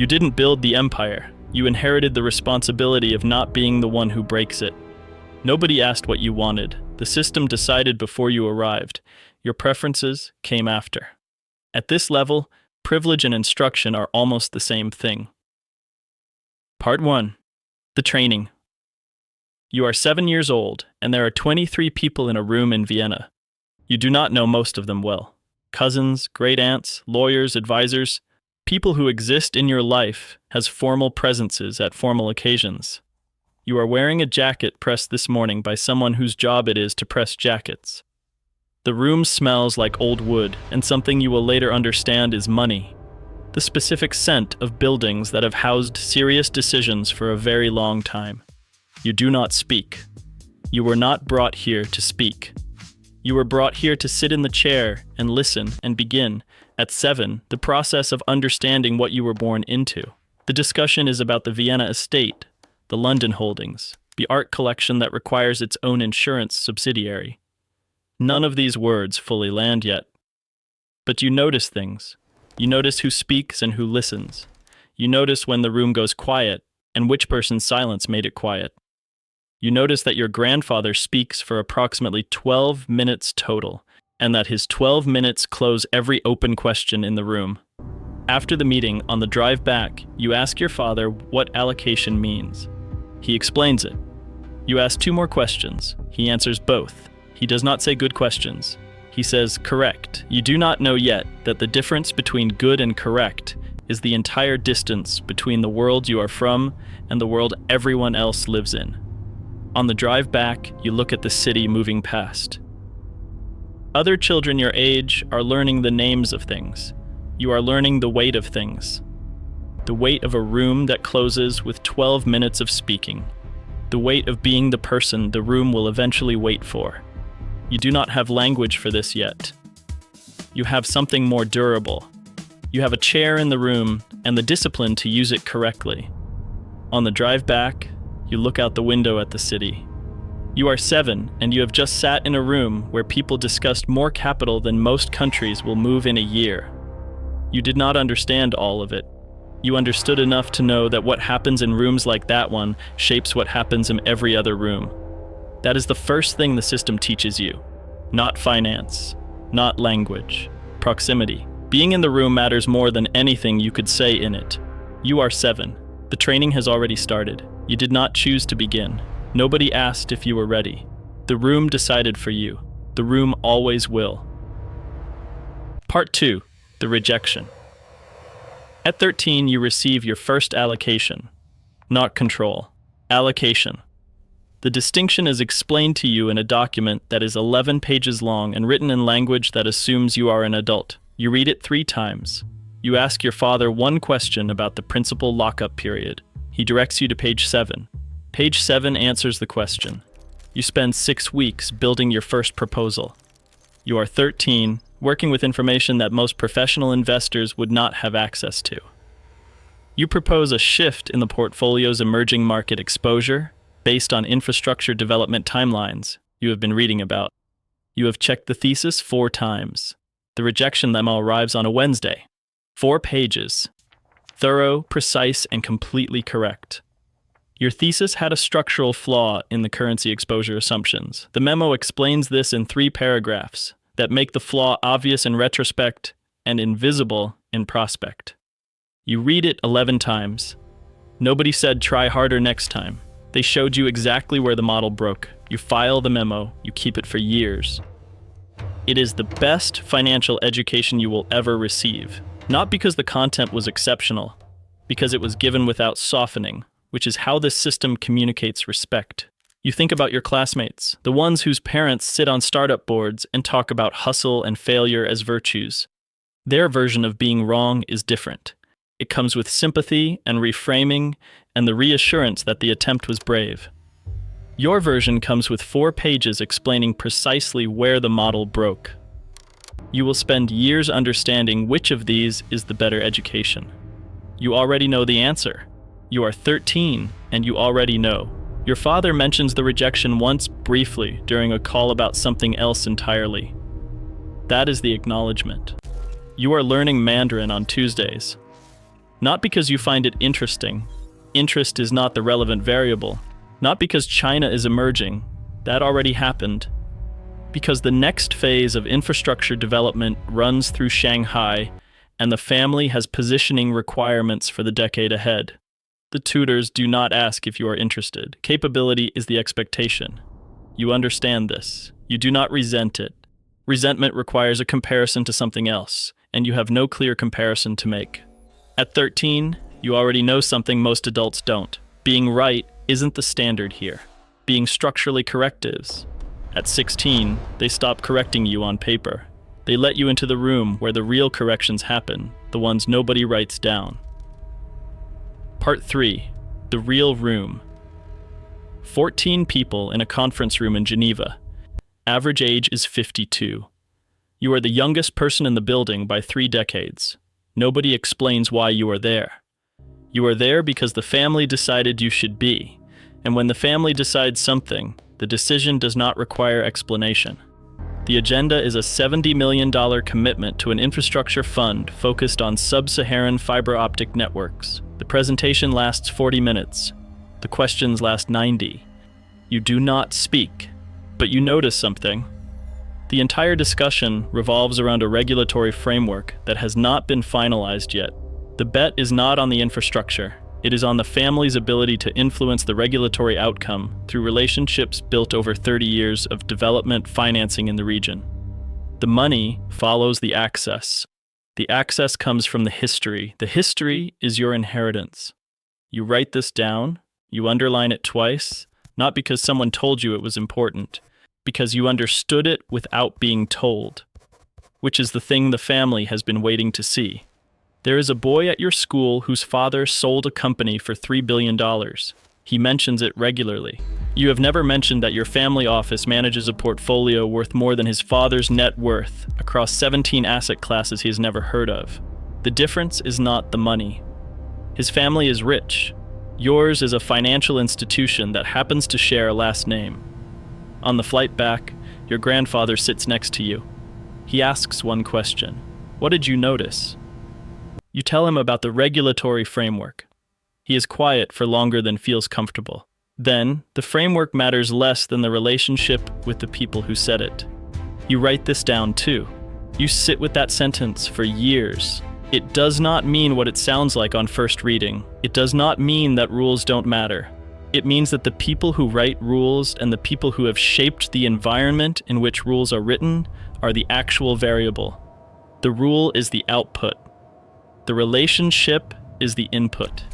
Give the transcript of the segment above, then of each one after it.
You didn't build the empire. You inherited the responsibility of not being the one who breaks it. Nobody asked what you wanted. The system decided before you arrived. Your preferences came after. At this level, privilege and instruction are almost the same thing. Part 1. The training. You are 7 years old, and there are 23 people in a room in Vienna. You do not know most of them well. Cousins, great-aunts, lawyers, advisors, people who exist in your life as formal presences at formal occasions. You are wearing a jacket pressed this morning by someone whose job it is to press jackets. The room smells like old wood, and something you will later understand is money. The specific scent of buildings that have housed serious decisions for a very long time. You do not speak. You were not brought here to speak. You were brought here to sit in the chair and listen and begin, at 7, the process of understanding what you were born into. The discussion is about the Vienna estate, the London holdings, the art collection that requires its own insurance subsidiary. None of these words fully land yet. But you notice things. You notice who speaks and who listens. You notice when the room goes quiet and which person's silence made it quiet. You notice that your grandfather speaks for approximately 12 minutes total, and that his 12 minutes close every open question in the room. After the meeting, on the drive back, you ask your father what allocation means. He explains it. You ask 2 more questions. He answers both. He does not say good questions. He says correct. You do not know yet that the difference between good and correct is the entire distance between the world you are from and the world everyone else lives in. On the drive back, you look at the city moving past. Other children your age are learning the names of things. You are learning the weight of things. The weight of a room that closes with 12 minutes of speaking. The weight of being the person the room will eventually wait for. You do not have language for this yet. You have something more durable. You have a chair in the room and the discipline to use it correctly. On the drive back, you look out the window at the city. You are 7, and you have just sat in a room where people discussed more capital than most countries will move in a year. You did not understand all of it. You understood enough to know that what happens in rooms like that one shapes what happens in every other room. That is the first thing the system teaches you. Not finance, not language, proximity. Being in the room matters more than anything you could say in it. You are 7. The training has already started. You did not choose to begin. Nobody asked if you were ready. The room decided for you. The room always will. Part 2. The rejection. At 13, you receive your first allocation. Not control. Allocation. The distinction is explained to you in a document that is 11 pages long and written in language that assumes you are an adult. You read it 3 times. You ask your father 1 question about the principal lockup period. He directs you to page 7. Page 7 answers the question. You spend 6 weeks building your first proposal. You are 13, working with information that most professional investors would not have access to. You propose a shift in the portfolio's emerging market exposure based on infrastructure development timelines you have been reading about. You have checked the thesis 4 times. The rejection memo arrives on a Wednesday. 4 pages. Thorough, precise, and completely correct. Your thesis had a structural flaw in the currency exposure assumptions. The memo explains this in 3 paragraphs that make the flaw obvious in retrospect and invisible in prospect. You read it 11 times. Nobody said try harder next time. They showed you exactly where the model broke. You file the memo, you keep it for years. It is the best financial education you will ever receive. Not because the content was exceptional, because it was given without softening, which is how this system communicates respect. You think about your classmates, the ones whose parents sit on startup boards and talk about hustle and failure as virtues. Their version of being wrong is different. It comes with sympathy and reframing and the reassurance that the attempt was brave. Your version comes with 4 pages explaining precisely where the model broke. You will spend years understanding which of these is the better education. You already know the answer. You are 13 and you already know. Your father mentions the rejection once briefly during a call about something else entirely. That is the acknowledgement. You are learning Mandarin on Tuesdays. Not because you find it interesting. Interest is not the relevant variable. Not because China is emerging. That already happened. Because the next phase of infrastructure development runs through Shanghai, and the family has positioning requirements for the decade ahead. The tutors do not ask if you are interested. Capability is the expectation. You understand this. You do not resent it. Resentment requires a comparison to something else, and you have no clear comparison to make. At 13, you already know something most adults don't. Being right isn't the standard here. Being structurally correct is. At 16, they stop correcting you on paper. They let you into the room where the real corrections happen, the ones nobody writes down. Part 3. The Real Room. 14 people in a conference room in Geneva. Average age is 52. You are the youngest person in the building by 3 decades. Nobody explains why you are there. You are there because the family decided you should be. And when the family decides something, the decision does not require explanation. The agenda is a $70 million commitment to an infrastructure fund focused on sub-Saharan fiber optic networks. The presentation lasts 40 minutes. The questions last 90. You do not speak, but you notice something. The entire discussion revolves around a regulatory framework that has not been finalized yet. The bet is not on the infrastructure. It is on the family's ability to influence the regulatory outcome through relationships built over 30 years of development financing in the region. The money follows the access. The access comes from the history. The history is your inheritance. You write this down, you underline it twice, not because someone told you it was important, because you understood it without being told, which is the thing the family has been waiting to see. There is a boy at your school whose father sold a company for $3 billion. He mentions it regularly. You have never mentioned that your family office manages a portfolio worth more than his father's net worth across 17 asset classes he has never heard of. The difference is not the money. His family is rich. Yours is a financial institution that happens to share a last name. On the flight back, your grandfather sits next to you. He asks one question. What did you notice? You tell him about the regulatory framework. He is quiet for longer than feels comfortable. Then, the framework matters less than the relationship with the people who said it. You write this down too. You sit with that sentence for years. It does not mean what it sounds like on first reading. It does not mean that rules don't matter. It means that the people who write rules and the people who have shaped the environment in which rules are written are the actual variable. The rule is the output. The relationship is the input.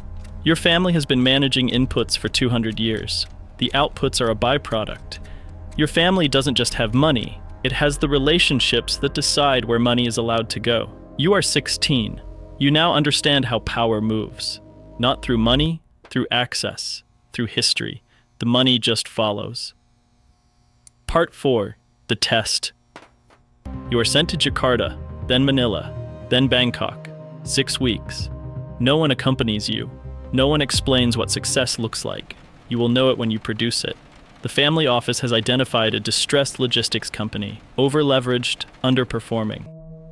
Your family has been managing inputs for 200 years. The outputs are a byproduct. Your family doesn't just have money, it has the relationships that decide where money is allowed to go. You are 16. You now understand how power moves. Not through money, through access, through history. The money just follows. Part 4. The Test. You are sent to Jakarta, then Manila, then Bangkok. 6 weeks. No one accompanies you. No one explains what success looks like. You will know it when you produce it. The family office has identified a distressed logistics company, over-leveraged, underperforming.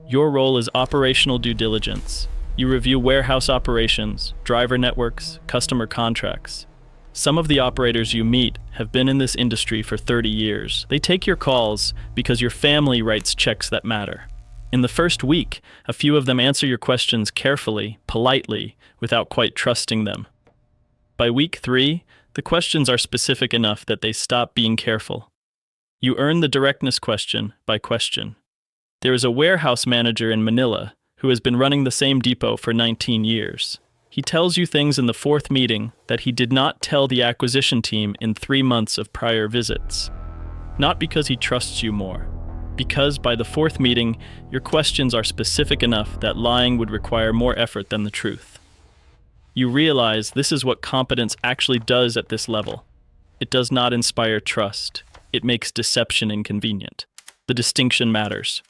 Your role is operational due diligence. You review warehouse operations, driver networks, customer contracts. Some of the operators you meet have been in this industry for 30 years. They take your calls because your family writes checks that matter. In the first week, a few of them answer your questions carefully, politely, without quite trusting them. By week 3, the questions are specific enough that they stop being careful. You earn the directness question by question. There is a warehouse manager in Manila who has been running the same depot for 19 years. He tells you things in the 4th meeting that he did not tell the acquisition team in 3 months of prior visits. Not because he trusts you more. Because by the 4th meeting, your questions are specific enough that lying would require more effort than the truth. You realize this is what competence actually does at this level. It does not inspire trust. It makes deception inconvenient. The distinction matters.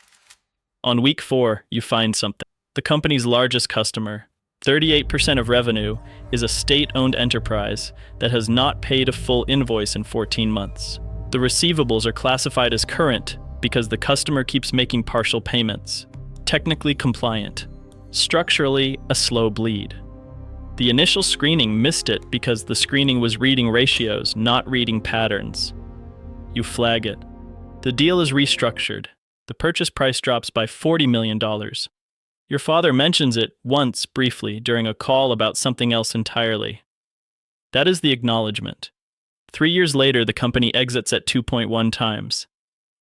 On week 4, you find something. The company's largest customer, 38% of revenue, is a state-owned enterprise that has not paid a full invoice in 14 months. The receivables are classified as current because the customer keeps making partial payments. Technically compliant. Structurally, a slow bleed. The initial screening missed it because the screening was reading ratios, not reading patterns. You flag it. The deal is restructured. The purchase price drops by $40 million. Your father mentions it once briefly during a call about something else entirely. That is the acknowledgement. 3 years later, the company exits at 2.1 times.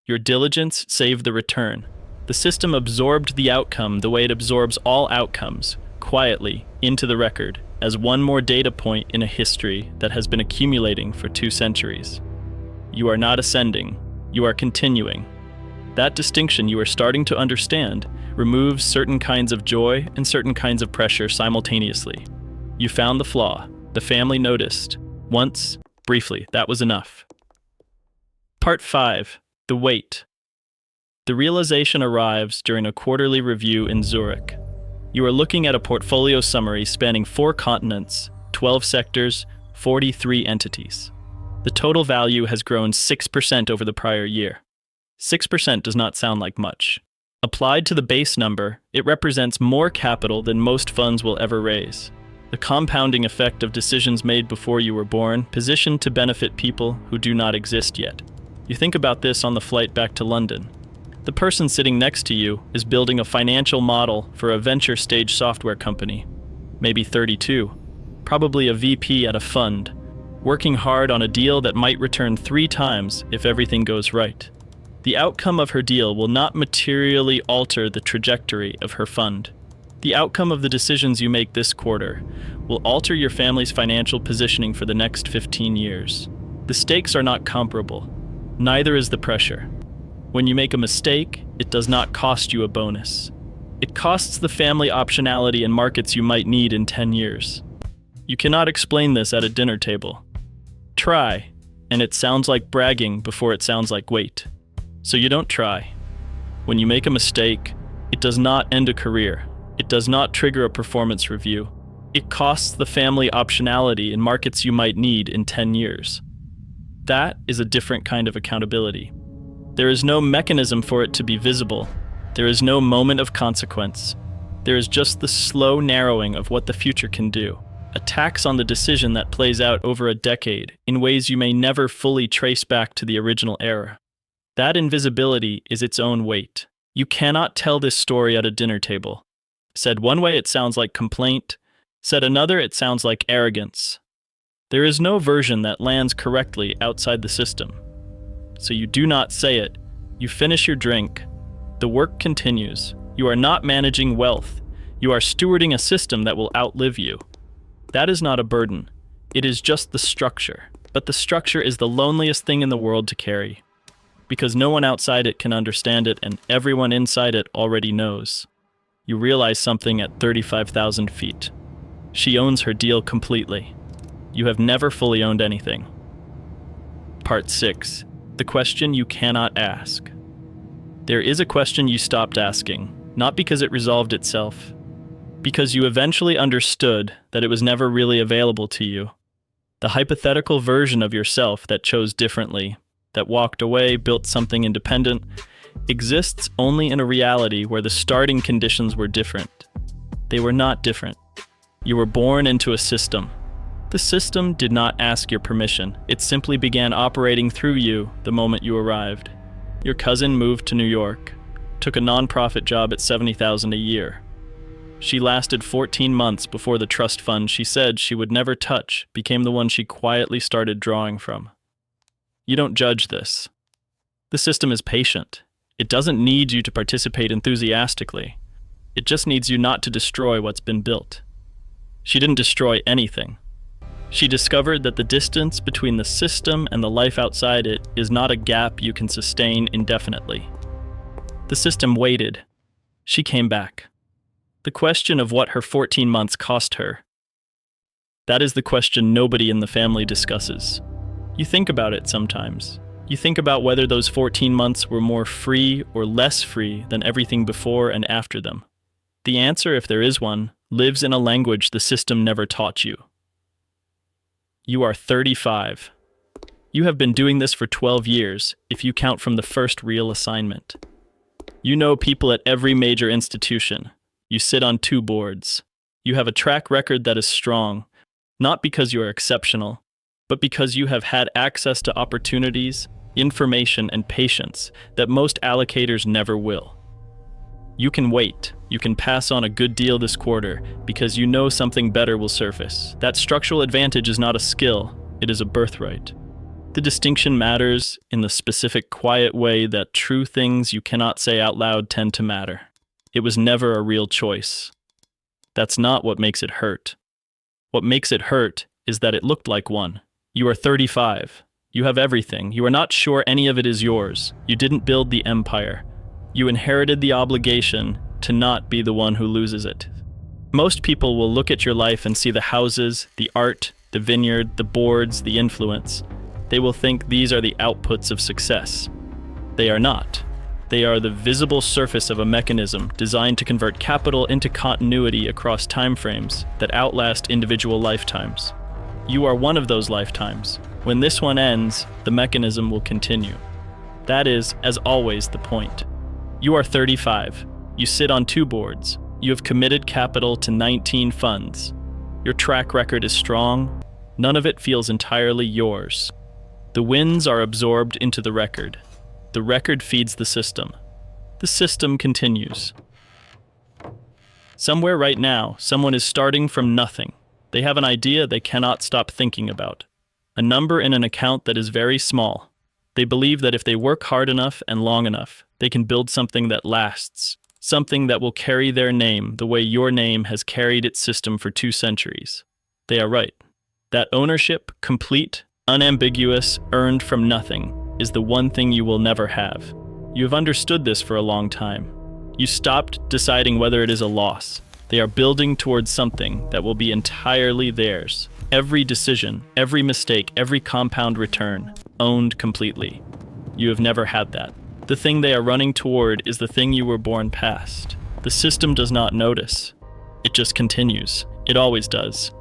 Your diligence saved the return. The system absorbed the outcome the way it absorbs all outcomes, quietly, into the record, as one more data point in a history that has been accumulating for 2 centuries. You are not ascending, you are continuing. That distinction you are starting to understand removes certain kinds of joy and certain kinds of pressure simultaneously. You found the flaw. The family noticed. Once, briefly, that was enough. Part 5. The Weight. The realization arrives during a quarterly review in Zurich. You are looking at a portfolio summary spanning 4 continents, 12 sectors, 43 entities. The total value has grown 6% over the prior year. 6% does not sound like much. Applied to the base number, it represents more capital than most funds will ever raise. The compounding effect of decisions made before you were born, positioned to benefit people who do not exist yet. You think about this on the flight back to London. The person sitting next to you is building a financial model for a venture stage software company. Maybe 32. Probably a VP at a fund, working hard on a deal that might return 3 times if everything goes right. The outcome of her deal will not materially alter the trajectory of her fund. The outcome of the decisions you make this quarter will alter your family's financial positioning for the next 15 years. The stakes are not comparable. Neither is the pressure. When you make a mistake, it does not cost you a bonus. It costs the family optionality in markets you might need in 10 years. You cannot explain this at a dinner table. Try, and it sounds like bragging before it sounds like wait. So you don't try. When you make a mistake, it does not end a career. It does not trigger a performance review. It costs the family optionality in markets you might need in 10 years. That is a different kind of accountability. There is no mechanism for it to be visible. There is no moment of consequence. There is just the slow narrowing of what the future can do. A tax on the decision that plays out over a decade in ways you may never fully trace back to the original era. That invisibility is its own weight. You cannot tell this story at a dinner table. Said one way, it sounds like complaint. Said another, it sounds like arrogance. There is no version that lands correctly outside the system. So you do not say it. You finish your drink. The work continues. You are not managing wealth. You are stewarding a system that will outlive you. That is not a burden. It is just the structure. But the structure is the loneliest thing in the world to carry. Because no one outside it can understand it, and everyone inside it already knows. You realize something at 35,000 feet. She owns her deal completely. You have never fully owned anything. Part 6. The question you cannot ask. There is a question you stopped asking, not because it resolved itself, because you eventually understood that it was never really available to you. The hypothetical version of yourself that chose differently, that walked away, built something independent, exists only in a reality where the starting conditions were different. They were not different. You were born into a system. The system did not ask your permission. It simply began operating through you the moment you arrived. Your cousin moved to New York, took a nonprofit job at $70,000 a year. She lasted 14 months before the trust fund she said she would never touch became the one she quietly started drawing from. You don't judge this. The system is patient. It doesn't need you to participate enthusiastically. It just needs you not to destroy what's been built. She didn't destroy anything. She discovered that the distance between the system and the life outside it is not a gap you can sustain indefinitely. The system waited. She came back. The question of what her 14 months cost her. That is the question nobody in the family discusses. You think about it sometimes. You think about whether those 14 months were more free or less free than everything before and after them. The answer, if there is one, lives in a language the system never taught you. You are 35. You have been doing this for 12 years, if you count from the first real assignment. You know people at every major institution. You sit on 2 boards. You have a track record that is strong, not because you are exceptional, but because you have had access to opportunities, information, and patience that most allocators never will. You can wait. You can pass on a good deal this quarter because you know something better will surface. That structural advantage is not a skill, it is a birthright. The distinction matters in the specific, quiet way that true things you cannot say out loud tend to matter. It was never a real choice. That's not what makes it hurt. What makes it hurt is that it looked like one. You are 35. You have everything. You are not sure any of it is yours. You didn't build the empire. You inherited the obligation to not be the one who loses it. Most people will look at your life and see the houses, the art, the vineyard, the boards, the influence. They will think these are the outputs of success. They are not. They are the visible surface of a mechanism designed to convert capital into continuity across timeframes that outlast individual lifetimes. You are one of those lifetimes. When this one ends, the mechanism will continue. That is, as always, the point. You are 35. You sit on 2 boards. You have committed capital to 19 funds. Your track record is strong. None of it feels entirely yours. The wins are absorbed into the record. The record feeds the system. The system continues. Somewhere right now, someone is starting from nothing. They have an idea they cannot stop thinking about. A number in an account that is very small. They believe that if they work hard enough and long enough, they can build something that lasts. Something that will carry their name the way your name has carried its system for 2 centuries. They are right. That ownership, complete, unambiguous, earned from nothing, is the one thing you will never have. You have understood this for a long time. You stopped deciding whether it is a loss. They are building towards something that will be entirely theirs. Every decision, every mistake, every compound return, owned completely. You have never had that. The thing they are running toward is the thing you were born past. The system does not notice. It just continues. It always does.